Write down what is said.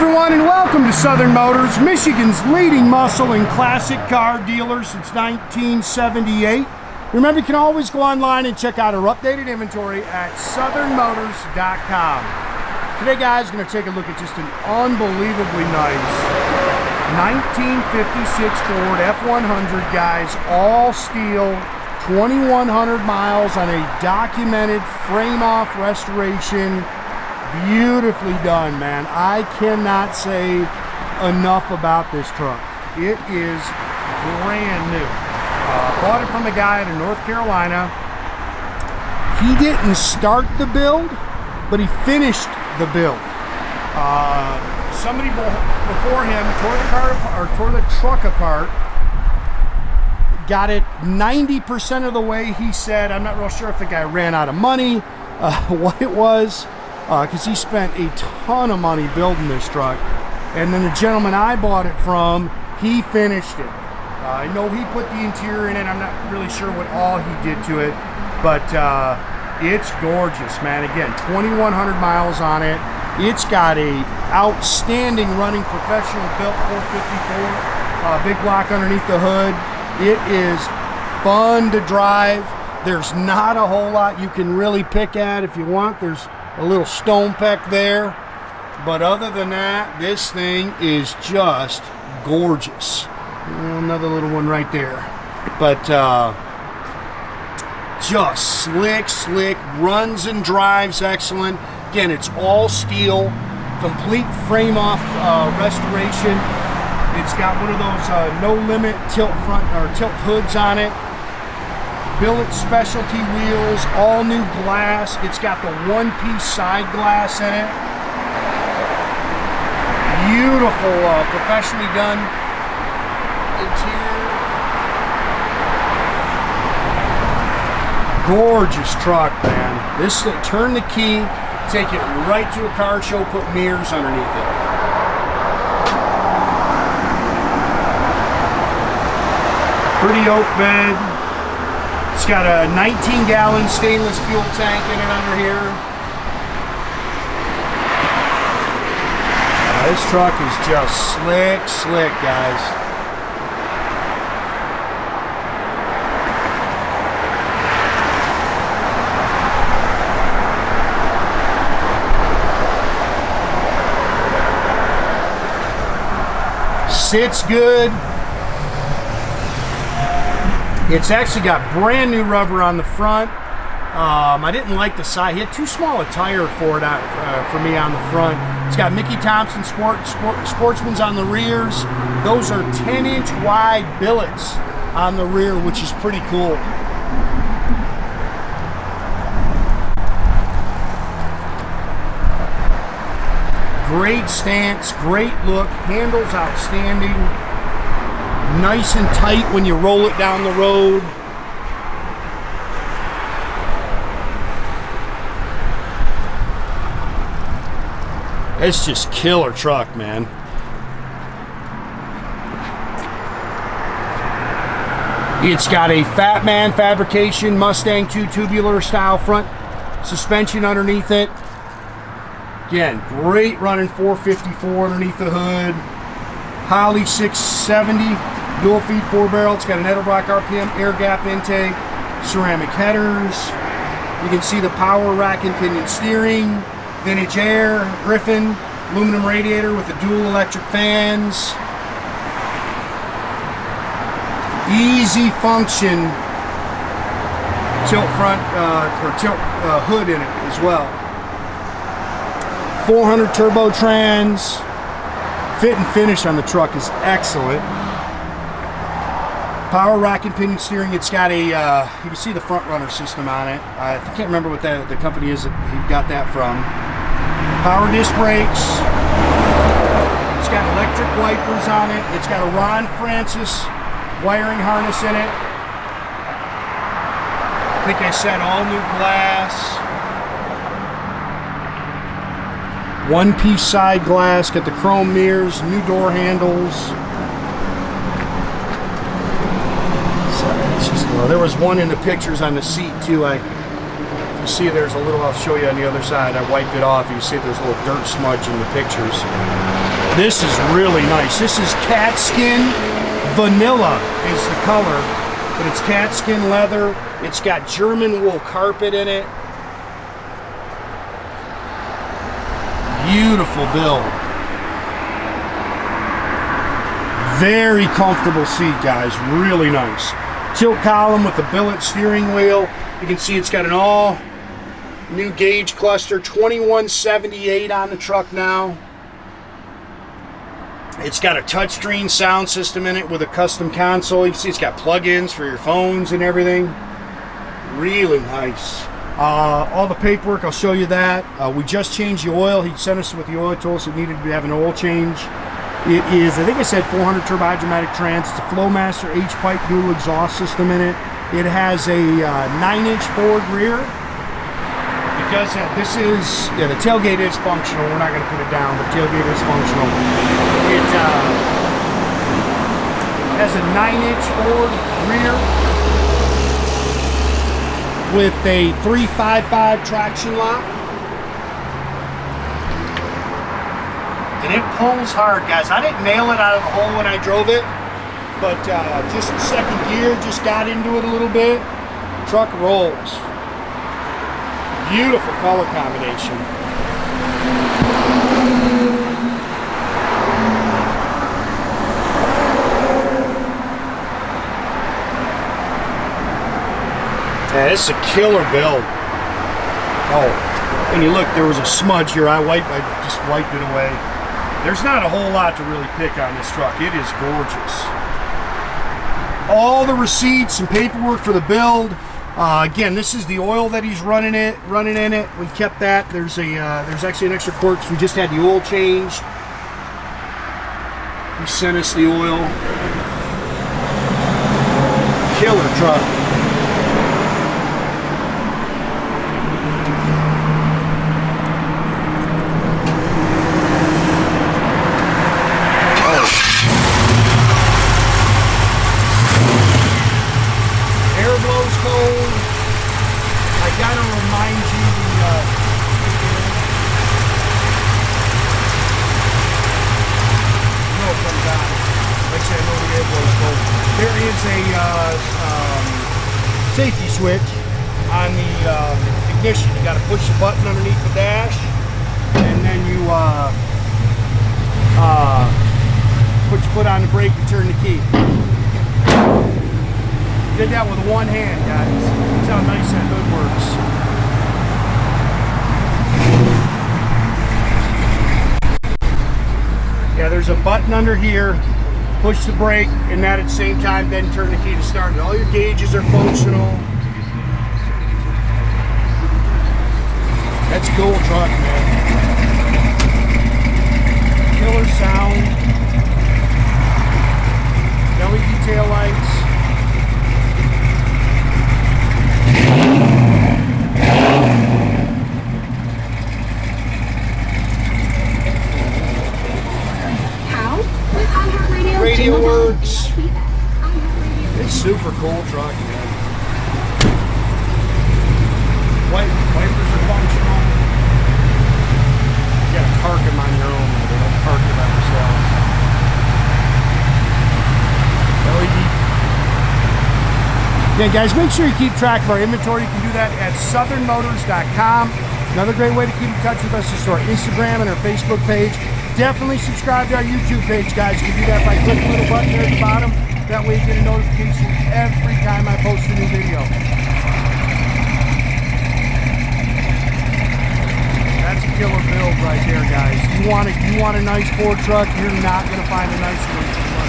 everyone, and welcome to Southern Motors, Michigan's leading muscle and classic car dealer since 1978. Remember, you can always go online and check out our updated inventory at southernmotors.com. Today, guys, going to take a look at just an unbelievably nice 1956 Ford F100, guys, all steel, 2,100 miles on a documented frame-off restoration. Beautifully done, man. I cannot say enough about this truck. It is brand new. Bought it from a guy out of North Carolina. He didn't start the build, but he finished the build. Somebody before him tore the truck apart. Got it 90% of the way, he said. I'm not real sure if the guy ran out of money, what it was. Because he spent a ton of money building this truck. And then the gentleman I bought it from, he finished it. I know he put the interior in it. I'm not really sure what all he did to it, but it's gorgeous, man. Again, 2,100 miles on it. It's got a outstanding running professional built 454 big block underneath the hood. It is fun to drive. There's not a whole lot you can really pick at. If you want, there's a little stone peck there, but other than that, this thing is just gorgeous. Another little one right there, but just slick, runs and drives excellent. Again, it's all steel, complete frame off restoration. It's got one of those no limit tilt front or tilt hoods on it. Billet Specialty wheels, all new glass. It's got the one-piece side glass in it. Beautiful, professionally done interior. Gorgeous truck, man. This, turn the key, take it right to a car show, put mirrors underneath it. Pretty oak bed. It's got a 19-gallon stainless fuel tank in it under here. This truck is just slick, guys. Sits good. It's actually got brand new rubber on the front. I didn't like the side. He had too small a tire for it for me on the front. It's got Michey Thompson Sportsman's on the rears. Those are 10-inch wide billets on the rear, which is pretty cool. Great stance, great look, handles outstanding. Nice and tight when you roll it down the road. It's just killer truck, man. It's got a Man Fabrications Mustang II tubular style front suspension underneath it. Again, great running 454 underneath the hood. Holley 670. Dual feed 4-barrel. It's got an Edelbrock RPM Air Gap intake, ceramic headers. You can see the power rack and pinion steering, vintage air, Griffin, aluminum radiator with the dual electric fans. Easy function tilt front or tilt hood in it as well. 400 turbo trans. Fit and finish on the truck is excellent. Power rack and pinion steering. It's got a, you can see the front runner system on it. I can't remember what the company is that he got that from. Power disc brakes. It's got electric wipers on it. It's got a Ron Francis wiring harness in it. I think I said all new glass. One-piece side glass. Got the chrome mirrors, new door handles. There was one in the pictures on the seat too. I You see there's a little, I'll show you on the other side. I wiped it off. You see there's a little dirt smudge in the pictures. This is really nice. This is Katzkin Vanilla is the color, but it's Katzkin leather. It's got German wool carpet in it. Beautiful build. Very comfortable seat, guys. Really nice. Tilt column with the billet steering wheel. You can see it's got an all new gauge cluster. 2178 on the truck now. It's got a touchscreen sound system in it with a custom console. You can see it's got plug-ins for your phones and everything. Really nice. All the paperwork, I'll show you that. We just changed the oil. He sent us with the oil, told us it needed to have an oil change. It is, I think I said 400 turbohydramatic trans. It's a Flowmaster H-pipe dual exhaust system in it. It has a 9-inch Ford rear. It does have, this is, yeah, the tailgate is functional. We're not going to put it down, but tailgate is functional. It has a 9-inch Ford rear with a 355 traction lock. And it pulls hard, guys. I didn't nail it out of the hole when I drove it, but just second gear, just got into it a little bit. Truck rolls. Beautiful color combination. Yeah, this is a killer build. Oh, and you look, there was a smudge here. I just wiped it away. There's not a whole lot to really pick on this truck. It is gorgeous. All the receipts and paperwork for the build. Again, this is the oil that he's running in it. We kept that. There's actually an extra quart because we just had the oil changed. He sent us the oil. Killer truck. There is a safety switch on the ignition. You got to push the button underneath the dash, and then you put your foot on the brake and turn the key. Did that with one hand, guys. That's how nice that hood works. Yeah, there's a button under here. Push the brake, and that at the same time, then turn the key to start it. All your gauges are functional. That's a cool truck, man. Killer sound. LED taillights. Radio works. It's super cool truck, man. Wipers are functional. You gotta park them on your own. They don't park them by themselves. LED. Yeah, guys, make sure you keep track of our inventory. You can do that at southernmotors.com. Another great way to keep in touch with us is to our Instagram and our Facebook page. Definitely subscribe to our YouTube page, guys. You can do that by clicking the little button there at the bottom. That way you get a notification every time I post a new video. That's a killer build right there, guys. You want a nice Ford truck, you're not going to find a nicer one.